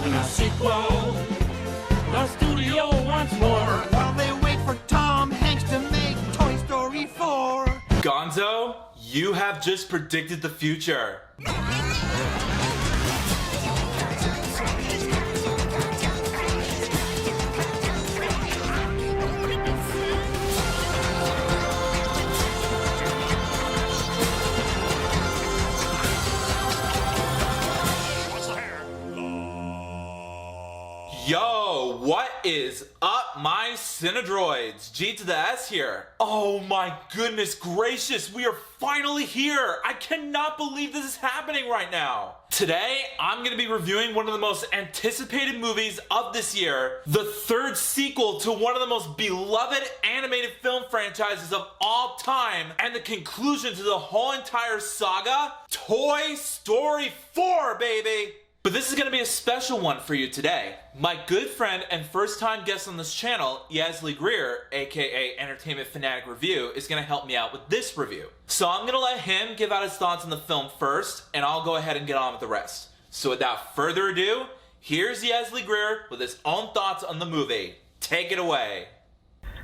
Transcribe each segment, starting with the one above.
building a sequel. The studio wants more. While they wait for Tom Hanks to make Toy Story 4. Gonzo, you have just predicted the future. Yo, what is up, my Cinedroids? G to the S here. Oh my goodness gracious, we are finally here. I cannot believe this is happening right now. Today, I'm going to be reviewing one of the most anticipated movies of this year, the third sequel to one of the most beloved animated film franchises of all time, and the conclusion to the whole entire saga, Toy Story 4, baby! But this is going to be a special one for you today. My good friend and first time guest on this channel, Yasli Greer, aka Entertainment Fanatic Review, is going to help me out with this review. So I'm going to let him give out his thoughts on the film first, and I'll go ahead and get on with the rest. So without further ado, here's Yasli Greer with his own thoughts on the movie. Take it away.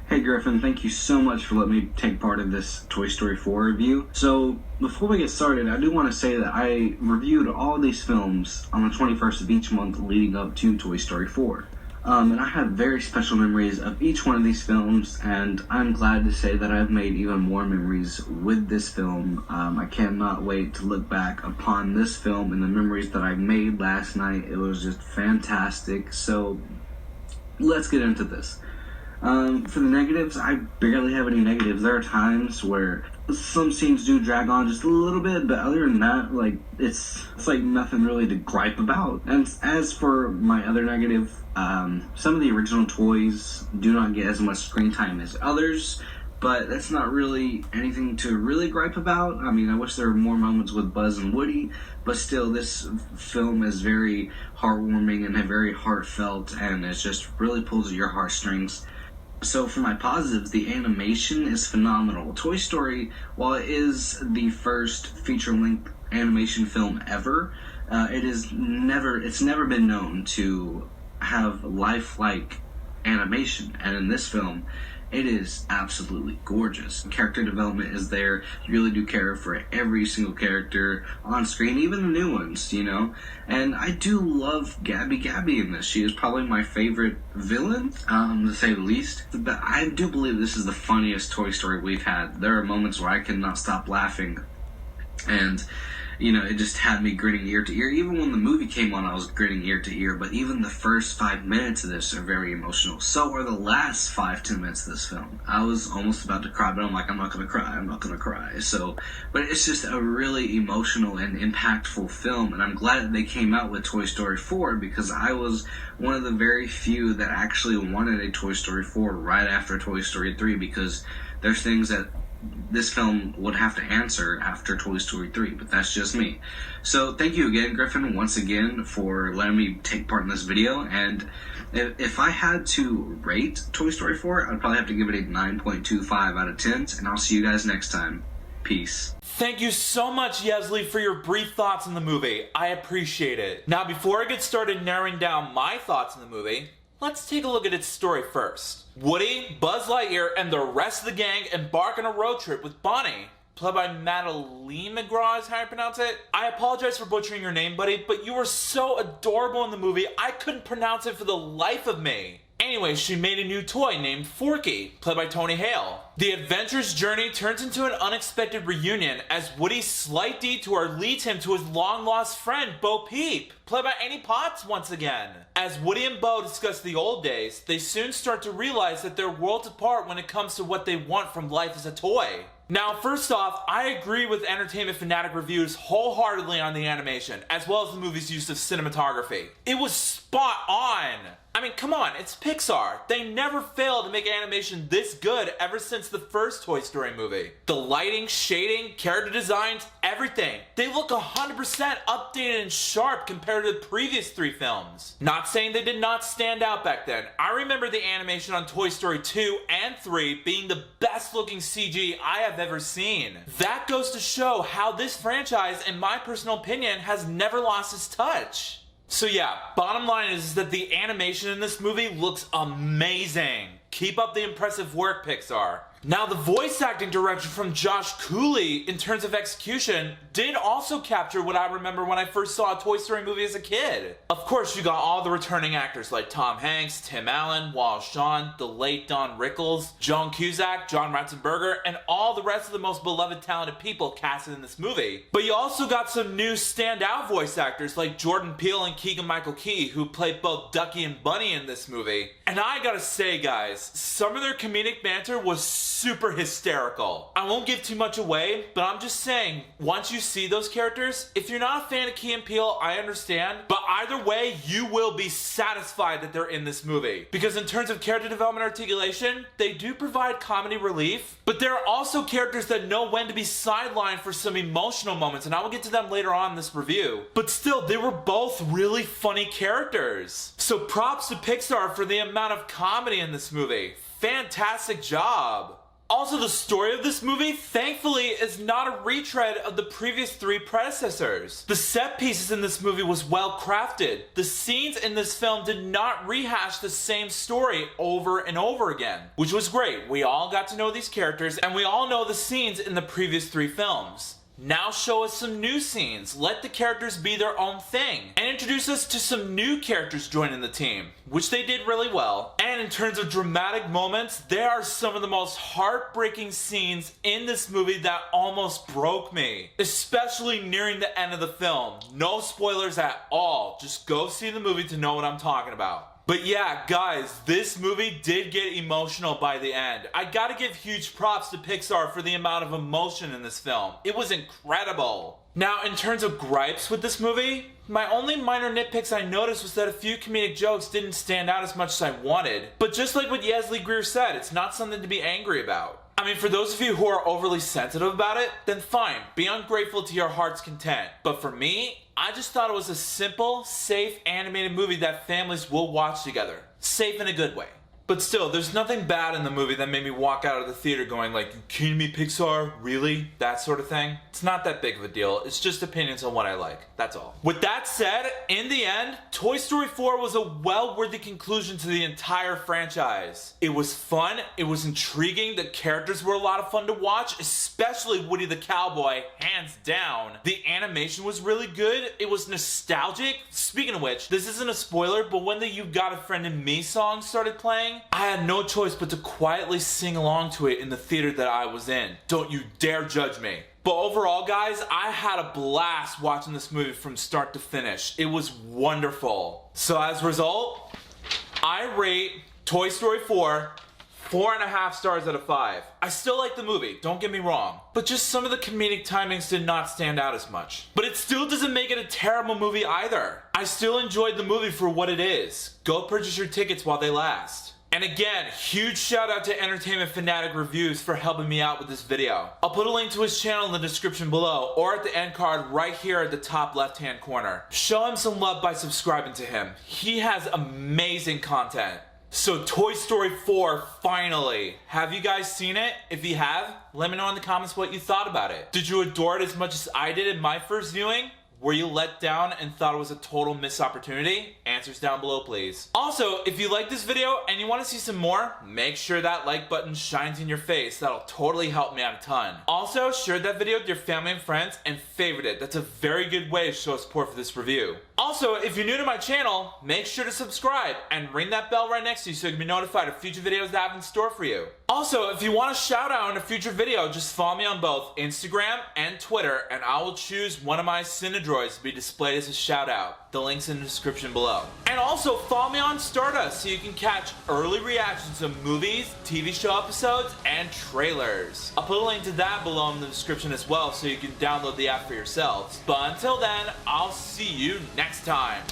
Hey Griffin, thank you so much for letting me take part in this Toy Story 4 review. So, before we get started, I do want to say that I reviewed all these films on the 21st of each month leading up to Toy Story 4. And I have very special memories of each one of these films, and I'm glad to say that I've made even more memories with this film. I cannot wait to look back upon this film and the memories that I made last night. It was just fantastic. So, let's get into this. For the negatives, I barely have any negatives. There are times where some scenes do drag on just a little bit, but other than that, like, it's like nothing really to gripe about. And as for my other negative, some of the original toys do not get as much screen time as others, but that's not really anything to really gripe about. I mean, I wish there were more moments with Buzz and Woody, but still, this film is very heartwarming and very heartfelt, and it just really pulls at your heartstrings. So for my positives, the animation is phenomenal. Toy Story, while it is the first feature-length animation film ever, it's never been known to have lifelike animation. And in this film, it is absolutely gorgeous. Character development is there. You really do care for every single character on screen, even the new ones, you know? And I do love Gabby in this. She is probably my favorite villain, to say the least. But I do believe this is the funniest Toy Story we've had. There are moments where I cannot stop laughing. And, you know, it just had me grinning ear to ear. Even when the movie came on, I was grinning ear to ear. But even the first 5 minutes of this are very emotional. So are the last 5-10 minutes of this film. I was almost about to cry, but I'm like, I'm not going to cry. So, but it's just a really emotional and impactful film. And I'm glad that they came out with Toy Story 4 because I was one of the very few that actually wanted a Toy Story 4 right after Toy Story 3 because there's things that this film would have to answer after Toy Story 3, but that's just me. So thank you again, Griffin, once again, for letting me take part in this video. And if I had to rate Toy Story 4, I'd probably have to give it a 9.25 out of 10, and I'll see you guys next time. Peace. Thank you so much, Yasli, for your brief thoughts on the movie. I appreciate it. Now, before I get started narrowing down my thoughts on the movie, let's take a look at its story first. Woody, Buzz Lightyear, and the rest of the gang embark on a road trip with Bonnie, played by Madeleine McGraw is how you pronounce it. I apologize for butchering your name, buddy, but you were so adorable in the movie, I couldn't pronounce it for the life of me. Anyway, she made a new toy named Forky, played by Tony Hale. The adventurous journey turns into an unexpected reunion as Woody's slight detour leads him to his long-lost friend, Peep, played by Annie Potts once again. As Woody and Bo discuss the old days, they soon start to realize that they're worlds apart when it comes to what they want from life as a toy. Now, first off, I agree with Entertainment Fanatic Reviews wholeheartedly on the animation, as well as the movie's use of cinematography. It was spot on! I mean, come on, it's Pixar. They never failed to make animation this good ever since the first Toy Story movie. The lighting, shading, character designs, everything. They look 100% updated and sharp compared to the previous 3 films. Not saying they did not stand out back then. I remember the animation on Toy Story 2 and 3 being the best looking CG I have ever seen. That goes to show how this franchise, in my personal opinion, has never lost its touch. So yeah, bottom line is that the animation in this movie looks amazing. Keep up the impressive work, Pixar. Now, the voice acting direction from Josh Cooley, in terms of execution, did also capture what I remember when I first saw a Toy Story movie as a kid. Of course, you got all the returning actors like Tom Hanks, Tim Allen, Wallace Shawn, the late Don Rickles, Joan Cusack, John Ratzenberger, and all the rest of the most beloved talented people casted in this movie. But you also got some new standout voice actors like Jordan Peele and Keegan-Michael Key, who played both Ducky and Bunny in this movie. And I gotta say, guys, some of their comedic banter was super hysterical. I won't give too much away, but I'm just saying, once you see those characters, if you're not a fan of Key and Peele, I understand, but either way, you will be satisfied that they're in this movie. Because in terms of character development articulation, they do provide comedy relief, but there are also characters that know when to be sidelined for some emotional moments, and I will get to them later on in this review. But still, they were both really funny characters. So props to Pixar for the amount of comedy in this movie. Fantastic job. Also, the story of this movie, thankfully, is not a retread of the previous 3 predecessors. The set pieces in this movie was well crafted. The scenes in this film did not rehash the same story over and over again, which was great. We all got to know these characters, and we all know the scenes in the previous 3 films. Now show us some new scenes, let the characters be their own thing, and introduce us to some new characters joining the team, which they did really well. And in terms of dramatic moments, there are some of the most heartbreaking scenes in this movie that almost broke me, especially nearing the end of the film. No spoilers at all, just go see the movie to know what I'm talking about. But yeah, guys, this movie did get emotional by the end. I gotta give huge props to Pixar for the amount of emotion in this film. It was incredible. Now, in terms of gripes with this movie, my only minor nitpicks I noticed was that a few comedic jokes didn't stand out as much as I wanted. But just like what Leslie Greer said, it's not something to be angry about. I mean, for those of you who are overly sensitive about it, then fine, be ungrateful to your heart's content. But for me, I just thought it was a simple, safe, animated movie that families will watch together. Safe in a good way. But still, there's nothing bad in the movie that made me walk out of the theater going like, "You kidding me, Pixar? Really?" That sort of thing. It's not that big of a deal. It's just opinions on what I like. That's all. With that said, in the end, Toy Story 4 was a well-worthy conclusion to the entire franchise. It was fun. It was intriguing. The characters were a lot of fun to watch, especially Woody the Cowboy, hands down. The animation was really good. It was nostalgic. Speaking of which, this isn't a spoiler, but when the "You Got a Friend in Me" song started playing, I had no choice but to quietly sing along to it in the theater that I was in. Don't you dare judge me. But overall, guys, I had a blast watching this movie from start to finish. It was wonderful. So as a result, I rate Toy Story 4 4.5 stars out of 5. I still like the movie, don't get me wrong, but just some of the comedic timings did not stand out as much. But it still doesn't make it a terrible movie either. I still enjoyed the movie for what it is. Go purchase your tickets while they last. And again, huge shout out to EntertainmentFanatic Reviews for helping me out with this video. I'll put a link to his channel in the description below or at the end card right here at the top left hand corner. Show him some love by subscribing to him. He has amazing content. So Toy Story 4 finally. Have you guys seen it? If you have, let me know in the comments what you thought about it. Did you adore it as much as I did in my first viewing? Were you let down and thought it was a total missed opportunity? Answers down below, please. Also, if you like this video and you want to see some more, make sure that like button shines in your face. That'll totally help me out a ton. Also, share that video with your family and friends and favorite it. That's a very good way to show support for this review. Also, if you're new to my channel, make sure to subscribe and ring that bell right next to you so you can be notified of future videos that I have in store for you. Also, if you want a shout out in a future video, just follow me on both Instagram and Twitter and I will choose one of my Cinedroids to be displayed as a shout out. The link's in the description below. And also follow me on Stardust so you can catch early reactions to movies, TV show episodes, and trailers. I'll put a link to that below in the description as well so you can download the app for yourselves. But until then, I'll see you next time.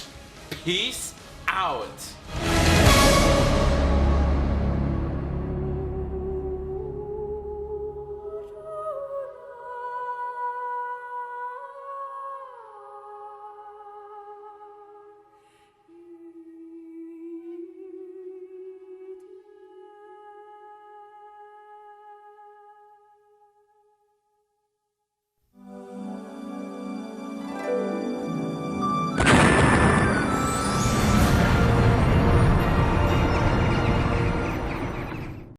Peace out.